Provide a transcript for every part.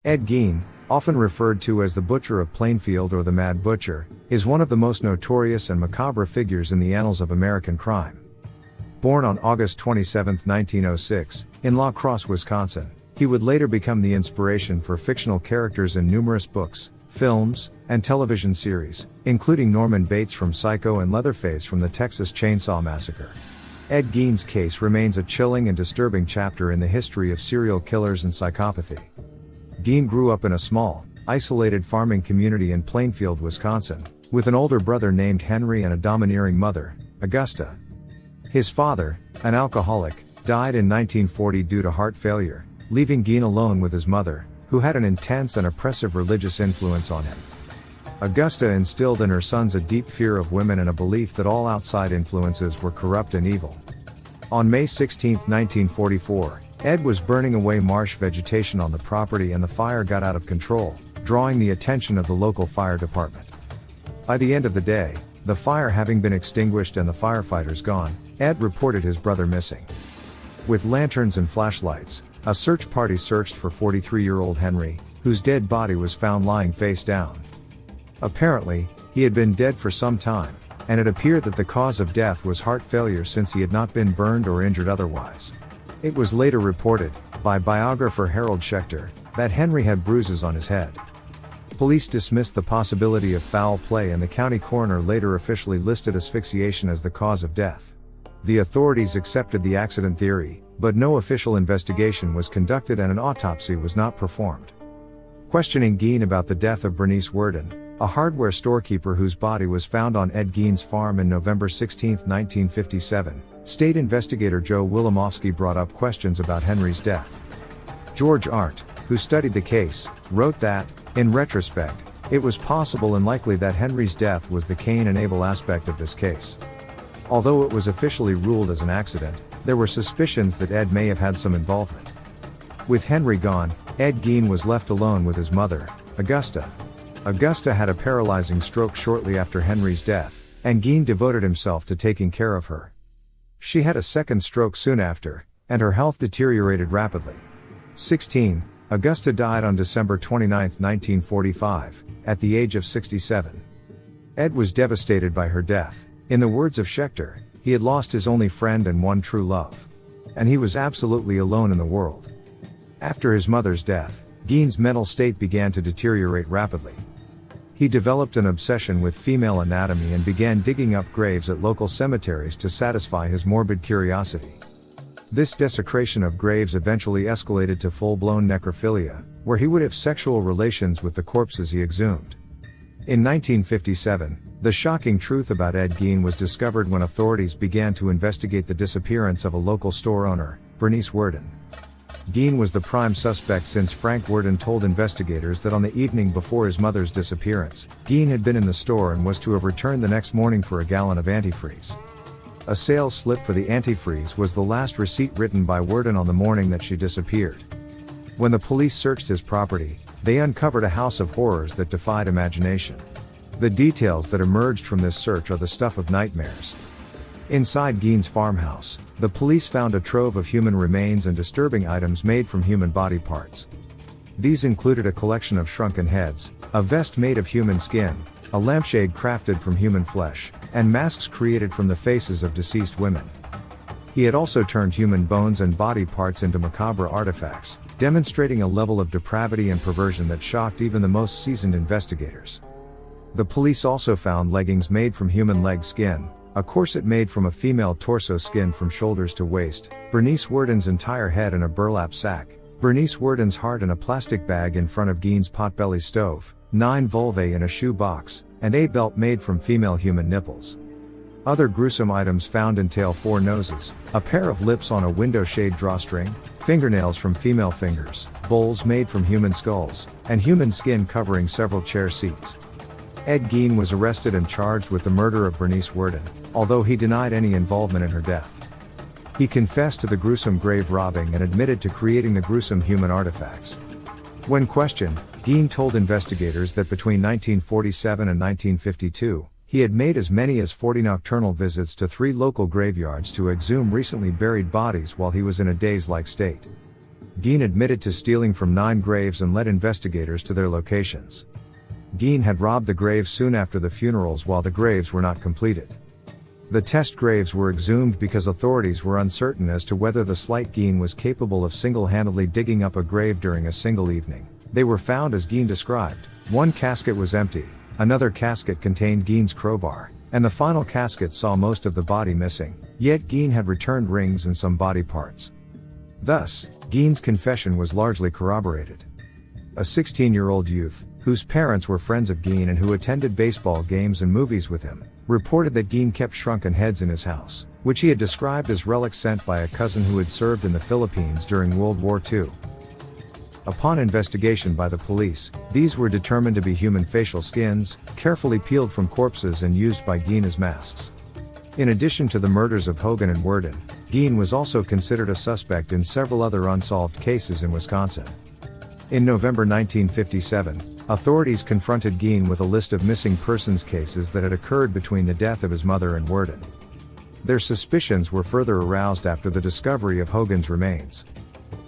Ed Gein, often referred to as the Butcher of Plainfield or the Mad Butcher, is one of the most notorious and macabre figures in the annals of American crime. Born on August 27, 1906, in La Crosse, Wisconsin, he would later become the inspiration for fictional characters in numerous books, films, and television series, including Norman Bates from Psycho and Leatherface from the Texas Chainsaw Massacre. Ed Gein's case remains a chilling and disturbing chapter in the history of serial killers and psychopathy. Gein grew up in a small, isolated farming community in Plainfield, Wisconsin, with an older brother named Henry and a domineering mother, Augusta. His father, an alcoholic, died in 1940 due to heart failure, leaving Gein alone with his mother, who had an intense and oppressive religious influence on him. Augusta instilled in her sons a deep fear of women and a belief that all outside influences were corrupt and evil. On May 16, 1944, Ed was burning away marsh vegetation on the property and the fire got out of control, drawing the attention of the local fire department. By the end of the day, the fire having been extinguished and the firefighters gone, Ed reported his brother missing. With lanterns and flashlights, a search party searched for 43-year-old Henry, whose dead body was found lying face down. Apparently, he had been dead for some time, and it appeared that the cause of death was heart failure since he had not been burned or injured otherwise. It was later reported, by biographer Harold Schechter, that Henry had bruises on his head. Police dismissed the possibility of foul play and the county coroner later officially listed asphyxiation as the cause of death. The authorities accepted the accident theory, but no official investigation was conducted and an autopsy was not performed. Questioning Gein about the death of Bernice Worden, a hardware storekeeper whose body was found on Ed Gein's farm in November 16, 1957, state investigator Joe Wilimowski brought up questions about Henry's death. George Arndt, who studied the case, wrote that, in retrospect, it was possible and likely that Henry's death was the Cain and Abel aspect of this case. Although it was officially ruled as an accident, there were suspicions that Ed may have had some involvement. With Henry gone, Ed Gein was left alone with his mother, Augusta. Augusta had a paralyzing stroke shortly after Henry's death, and Gein devoted himself to taking care of her. She had a second stroke soon after, and her health deteriorated rapidly. 16, Augusta died on December 29, 1945, at the age of 67. Ed was devastated by her death. In the words of Schechter, he had lost his only friend and one true love. And he was absolutely alone in the world. After his mother's death, Gein's mental state began to deteriorate rapidly. He developed an obsession with female anatomy and began digging up graves at local cemeteries to satisfy his morbid curiosity. This desecration of graves eventually escalated to full-blown necrophilia, where he would have sexual relations with the corpses he exhumed. In 1957, the shocking truth about Ed Gein was discovered when authorities began to investigate the disappearance of a local store owner, Bernice Worden. Gein was the prime suspect since Frank Worden told investigators that on the evening before his mother's disappearance, Gein had been in the store and was to have returned the next morning for a gallon of antifreeze. A sales slip for the antifreeze was the last receipt written by Worden on the morning that she disappeared. When the police searched his property, they uncovered a house of horrors that defied imagination. The details that emerged from this search are the stuff of nightmares. Inside Gein's farmhouse, the police found a trove of human remains and disturbing items made from human body parts. These included a collection of shrunken heads, a vest made of human skin, a lampshade crafted from human flesh, and masks created from the faces of deceased women. He had also turned human bones and body parts into macabre artifacts, demonstrating a level of depravity and perversion that shocked even the most seasoned investigators. The police also found leggings made from human leg skin, a corset made from a female torso skin from shoulders to waist, Bernice Worden's entire head in a burlap sack, Bernice Worden's heart in a plastic bag in front of Gein's potbelly stove, 9 vulvae in a shoe box, and a belt made from female human nipples. Other gruesome items found entail 4 noses, a pair of lips on a window shade drawstring, fingernails from female fingers, bowls made from human skulls, and human skin covering several chair seats. Ed Gein was arrested and charged with the murder of Bernice Worden, although he denied any involvement in her death. He confessed to the gruesome grave robbing and admitted to creating the gruesome human artifacts. When questioned, Gein told investigators that between 1947 and 1952, he had made as many as 40 nocturnal visits to 3 local graveyards to exhume recently buried bodies while he was in a daze-like state. Geine admitted to stealing from 9 graves and led investigators to their locations. Geine had robbed the graves soon after the funerals while the graves were not completed. The test graves were exhumed because authorities were uncertain as to whether the slight Geine was capable of single-handedly digging up a grave during a single evening. They were found as Geine described. One casket was empty, another casket contained Geine's crowbar, and the final casket saw most of the body missing, yet Geine had returned rings and some body parts. Thus, Geine's confession was largely corroborated. A 16-year-old youth, whose parents were friends of Geine and who attended baseball games and movies with him, reported that Geine kept shrunken heads in his house, which he had described as relics sent by a cousin who had served in the Philippines during World War II. Upon investigation by the police, these were determined to be human facial skins, carefully peeled from corpses and used by Geine as masks. In addition to the murders of Hogan and Worden, Geine was also considered a suspect in several other unsolved cases in Wisconsin. In November 1957, authorities confronted Geine with a list of missing persons cases that had occurred between the death of his mother and Worden. Their suspicions were further aroused after the discovery of Hogan's remains.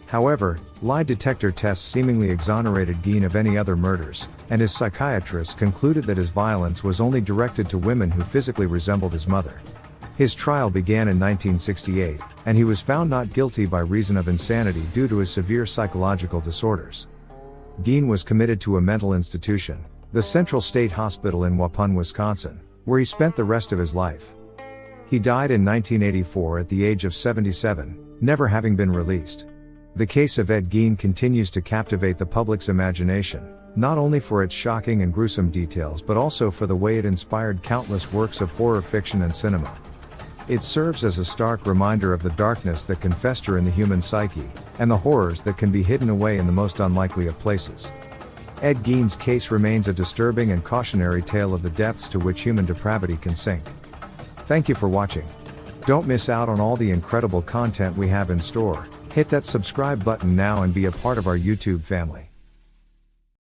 However, lie detector tests seemingly exonerated Geine of any other murders, and his psychiatrist concluded that his violence was only directed to women who physically resembled his mother. His trial began in 1968, and he was found not guilty by reason of insanity due to his severe psychological disorders. Geine was committed to a mental institution, the Central State Hospital in Waupun, Wisconsin, where he spent the rest of his life. He died in 1984 at the age of 77, never having been released. The case of Ed Gein continues to captivate the public's imagination, not only for its shocking and gruesome details but also for the way it inspired countless works of horror fiction and cinema. It serves as a stark reminder of the darkness that can fester in the human psyche, and the horrors that can be hidden away in the most unlikely of places. Ed Gein's case remains a disturbing and cautionary tale of the depths to which human depravity can sink. Thank you for watching. Don't miss out on all the incredible content we have in store. Hit that subscribe button now and be a part of our YouTube family.